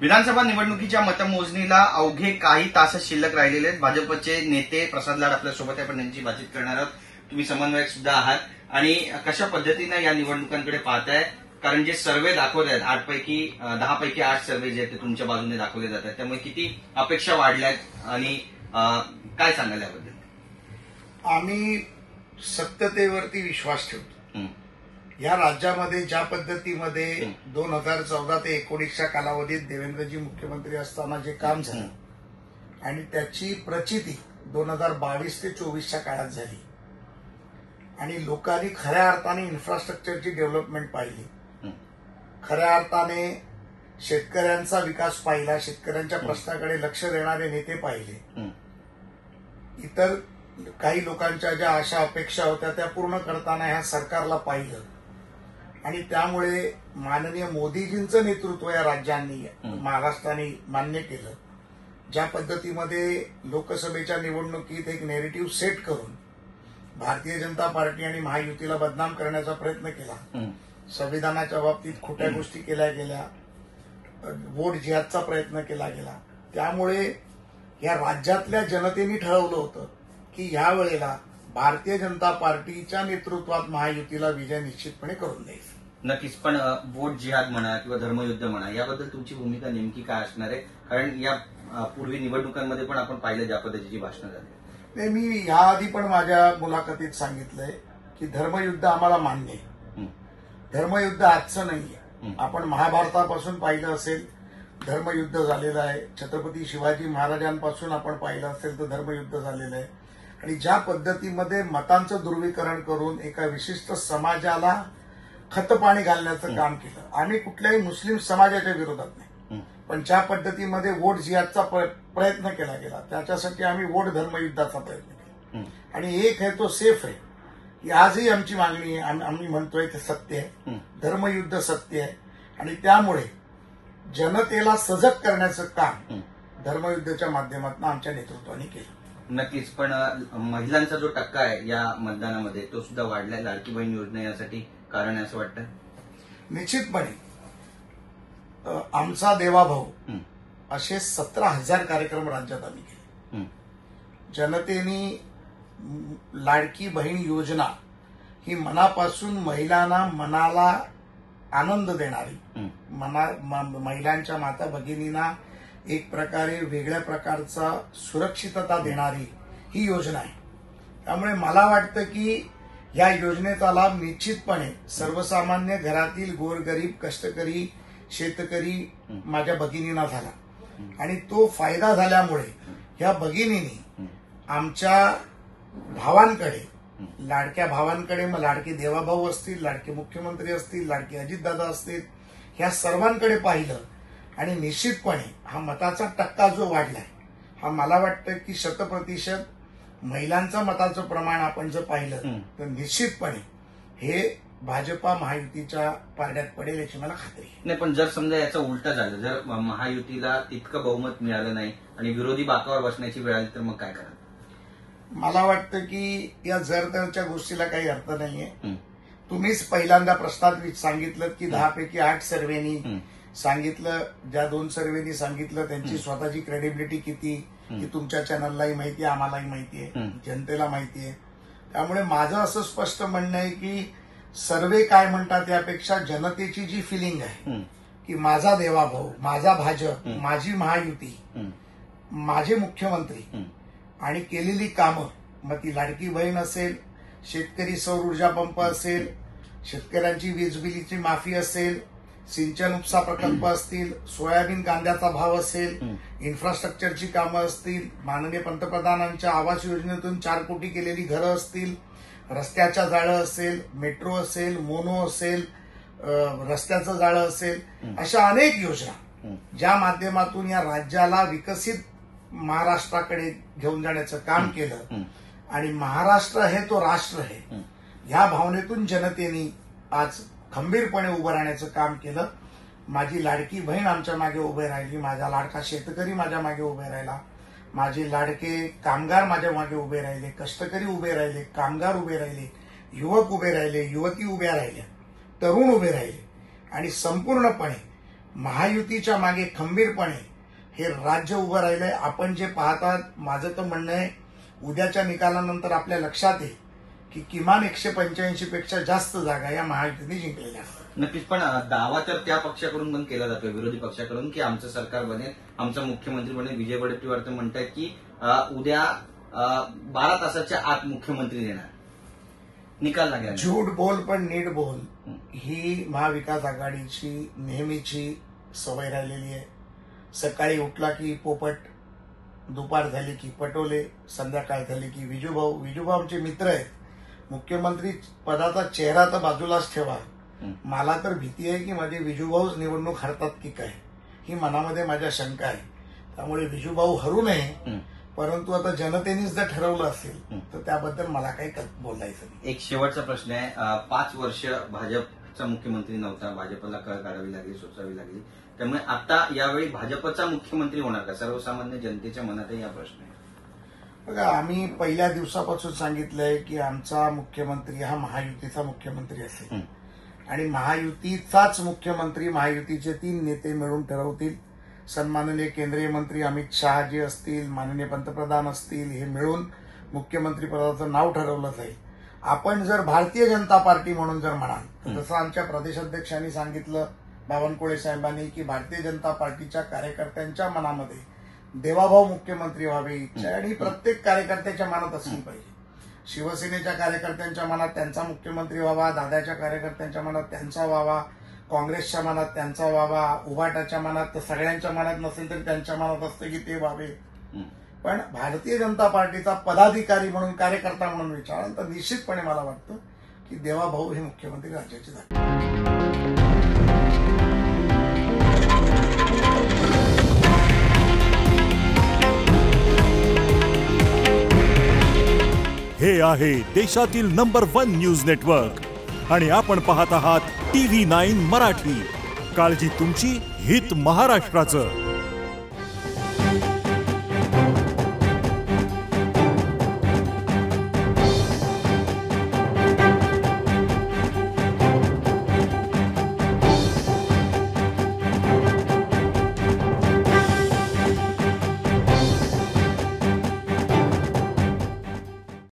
विधानसभा निवडणुकीच्या मतमोजणीला अवघे काही तास शिल्लक राहिलेले आहेत। भाजपचे नेते प्रसाद लाड आपल्यासोबत आहे, आपण त्यांची बातचीत करणार आहोत। तुम्ही समन्वयक सुद्धा आहात आणि कशा पद्धतीने या निवडणुकांकडे पाहताय? कारण जे सर्वे दाखवत आहेत 10 पैकी 8 सर्वे जे आहेत ते तुमच्या बाजूने दाखवले जात आहेत, त्यामुळे किती अपेक्षा वाढल्यात आणि काय सांगाल याबद्दल? आम्ही सत्यतेवरती विश्वास ठेवतो। या राज्यामध्ये ज्या पद्धतीमध्ये 2014 ते 19च्या कालावधीत देवेंद्रजी मुख्यमंत्री असताना जे काम झालं आणि त्याची प्रचिती 2022 ते 24च्या काळात झाली आणि लोकांनी खऱ्या अर्थाने इन्फ्रास्ट्रक्चरची डेव्हलपमेंट पाहिली, खऱ्या अर्थाने शेतकऱ्यांचा विकास पाहिला, शेतकऱ्यांच्या प्रश्नाकडे लक्ष देणारे नेते पाहिले, इतर काही लोकांच्या ज्या आशा अपेक्षा होत्या त्या पूर्ण करताना ह्या सरकारला पाहिलं आणि त्यामुळे माननीय मोदीजींचं नेतृत्व या राज्यांनी महाराष्ट्राने मान्य केलं। ज्या पद्धतीमध्ये लोकसभेच्या निवडणुकीत एक नेरेटिव्ह सेट करून भारतीय जनता पार्टी आणि महायुतीला बदनाम करण्याचा प्रयत्न केला, संविधानाच्या बाबतीत खोट्या गोष्टी केल्या गेल्या, वोट जिहादचा प्रयत्न केला गेला, त्यामुळे या राज्यातल्या जनतेने ठरवलं होतं की यावेळेला भारतीय जनता पार्टीच्या नेतृत्वात महायुतीला विजय निश्चितपणे करून द्यायचा। नक्कीच, पण वोट जिहाद म्हणा किंवा धर्मयुद्ध म्हणा याबद्दल तुमची भूमिका नेमकी काय असणार आहे? कारण या पूर्वी निवडणुकांमध्ये पण आपण पाहिलं ज्या पद्धतीची भाषणं झाली। मी याआधी पण माझ्या मुलाखतीत सांगितलंय की धर्मयुद्ध आम्हाला मान्य आहे, धर्मयुद्ध आजचं नाहीये। आपण महाभारतापासून पाहिलं असेल धर्मयुद्ध झालेलं आहे, छत्रपती शिवाजी महाराजांपासून आपण पाहिलं असेल तर धर्मयुद्ध झालेलं आहे आणि ज्या पद्धतीमध्ये मतांचं ध्रुवीकरण करून एका विशिष्ट समाजाला खतपाणी घालण्याचं काम केलं, आम्ही कुठल्याही मुस्लिम समाजाच्या विरोधात नाही, पण ज्या पद्धतीमध्ये वोट जिहादचा प्रयत्न केला गेला त्याच्यासाठी आम्ही वोट धर्मयुद्धाचा प्रयत्न केला आणि एक आहे तो सेफ आहे की आजही आमची मागणी आहे, आम्ही म्हणतोय ते सत्य आहे, धर्मयुद्ध सत्य आहे आणि त्यामुळे जनतेला सजग करण्याचं काम धर्मयुद्धाच्या माध्यमातून आमच्या नेतृत्वाने केलं। नक्कीच, पण महिलांचा जो टक्का आहे या मतदानामध्ये तो सुद्धा वाढलाय। लाडकी बहीण योजना यासाठी कारण आहे असं वाटतं? निश्चितपणे आमचा देवाभाऊ असे 17,000 कार्यक्रम राज्यात आम्ही केले। जनतेने लाडकी बहीण योजना ही मनापासून महिलांना मनाला आनंद देणारी, महिलांच्या माता भगिनींना एक प्रकारे वेगळ्या प्रकारचा सुरक्षितता देणारी ही योजना आहे। त्यामुळे मला वाटतं की या योजनेचा लाभ निश्चितपणे सर्वसामान्य घरातील गोरगरीब कष्टकरी शेतकरी माझ्या भगिनींना झाला आणि तो फायदा झाल्यामुळे या भगिनींनी आमच्या भावांकडे, लाडक्या भावांकडे, मग लाडके देवाभाऊ असतील, लाडके मुख्यमंत्री असतील, लाडके अजितदादा असतील, ह्या सर्वांकडे पाहिलं आणि निश्चितपणे हा मताचा टक्का जो वाढलाय हा मला वाटतं की 100% महिलांचं मताचं प्रमाण आपण जर पाहिलं तर निश्चितपणे हे भाजपा महायुतीच्या पारड्यात पडेल याची मला खात्री आहे। नाही, पण जर समजा याचं उलटं झालं, जर महायुतीला तितकं बहुमत मिळालं नाही आणि विरोधी बाकावर बसण्याची वेळ आली तर मग काय कराल? मला वाटतं की या जर-तरच्या गोष्टीला काही अर्थ नाहीये। तुम्हीच पहिल्यांदा प्रस्तावित सांगितलं की 10 पैकी 8 सर्वेनी सांगितलं, ज्या 2 सर्वेनी सांगितलं त्यांची स्वतःची क्रेडिबिलिटी किती ही तुमच्या चॅनललाही माहिती आहे, आम्हालाही माहिती आहे, जनतेला माहिती आहे। त्यामुळे माझं असं स्पष्ट म्हणणं आहे की सर्वे काय म्हणतात यापेक्षा जनतेची जी फिलिंग आहे की माझा देवाभाऊ, माझा भाजप, माझी महायुती, माझे मुख्यमंत्री आणि केलेली कामं, मग ती लाडकी बहीण असेल, शेतकरी सौर ऊर्जा पंप असेल, शेतकऱ्यांची वीज बिलीची माफी असेल, सिंचन उपसा प्रकल्प असतील, सोयाबीन कांद्याचा भाव असेल, इन्फ्रास्ट्रक्चरची कामं असतील, माननीय पंतप्रधानांच्या आवास योजनेतून 4 कोटी केलेली घरं असतील, रस्त्याच्या जाळं असेल, मेट्रो असेल, मोनो असेल, रस्त्याचं जाळं असेल, अशा अनेक योजना ज्या माध्यमातून या राज्याला विकसित महाराष्ट्राकडे घेऊन जाण्याचं काम केलं आणि महाराष्ट्र हे तो राष्ट्र आहे ह्या भावनेतून जनतेने आज खंबीरपणे उभं राहण्याचं काम केलं। माझी लाडकी बहीण आमच्या मागे उभे राहिली, माझा लाडका शेतकरी माझ्या मागे उभे राहिला, माझे लाडके कामगार माझ्या मागे उभे राहिले, कष्टकरी उभे राहिले, कामगार उभे राहिले, युवक उभे राहिले, युवती उभ्या राहिल्या, तरुण उभे राहिले आणि संपूर्णपणे महायुतीच्या मागे खंबीरपणे हे राज्य उभं राहिलंय. आपण जे पाहतात, माझं तर म्हणणं आहे उद्याच्या निकालानंतर आपल्या लक्षात येईल की किमान 185 पेक्षा जास्त जागा या महायुतीने जिंकलेल्या आहेत. नक्कीच, पण दावा तर त्या पक्षाकडून पण केला जातोय, विरोधी पक्षाकडून, की आमचं सरकार बनेल, आमचा मुख्यमंत्री बनेल. विजय वडेट्टीवार तर म्हणतात की उद्या 12 तासाच्या आत मुख्यमंत्री देणार. निकाल लागला. झूट बोल पण नीट बोल ही महाविकास आघाडीची नेहमीची सवय राहिलेली आहे. सकाळी उठला की पोपट, दुपार झाली की पटोले, संध्याकाळ झाली की विजूभाऊ. विजूभाऊ आमचे मित्र आहेत. मुख्यमंत्री पदाचा चेहरा तर बाजूलाच ठेवा, मला तर भीती आहे की माझे विजूभाऊच निवडणूक हरतात की काय, ही मनामध्ये माझ्या शंका आहे. त्यामुळे विजूभाऊ हरू नये, परंतु आता जनतेनेच जर ठरवलं असेल तर त्याबद्दल मला काही बोलायचं नाही. एक शेवटचा प्रश्न आहे. 5 वर्ष भाजपचा मुख्यमंत्री नव्हता, भाजपला कळ काढावी लागली, सोसावी लागली, त्यामुळे आता यावेळी भाजपचा मुख्यमंत्री होणार का? सर्वसामान्य जनतेच्या मनातही हा प्रश्न आहे. बघा, आम्ही पहिल्या दिवसापासून सांगितलंय की आमचा मुख्यमंत्री हा महायुतीचा मुख्यमंत्री असेल आणि महायुतीचाच मुख्यमंत्री महायुतीचे 3 नेते मिळून ठरवतील. सन्माननीय केंद्रीय मंत्री अमित शहा जे असतील, माननीय पंतप्रधान असतील, हे मिळून मुख्यमंत्री पदाचं नाव ठरवलं जाईल. आपण जर भारतीय जनता पार्टी म्हणून जर म्हणाल तर जसं आमच्या प्रदेशाध्यक्षांनी सांगितलं, बावनकुळे साहेबांनी, की भारतीय जनता पार्टीच्या कार्यकर्त्यांच्या मनामध्ये देवाभाऊ मुख्यमंत्री व्हावे इच्छा आहे आणि प्रत्येक कार्यकर्त्याच्या मनात असली पाहिजे. शिवसेनेच्या कार्यकर्त्यांच्या मनात त्यांचा मुख्यमंत्री व्हावा, दादाच्या कार्यकर्त्यांच्या मनात त्यांचा व्हावा, काँग्रेसच्या मनात त्यांचा व्हावा, उभाटाच्या मनात तर सगळ्यांच्या मनात नसेल तरी त्यांच्या मनात असतं की ते व्हावे. पण भारतीय जनता पार्टीचा पदाधिकारी म्हणून, कार्यकर्ता म्हणून विचाराल तर निश्चितपणे मला वाटतं की देवाभाऊ हे मुख्यमंत्री राज्याचे झाले. हे आहे देशातील नंबर 1 न्यूज नेटवर्क आणि आपण पाहत आहात TV9 मराठी. काळजी तुमची, हित महाराष्ट्राचं.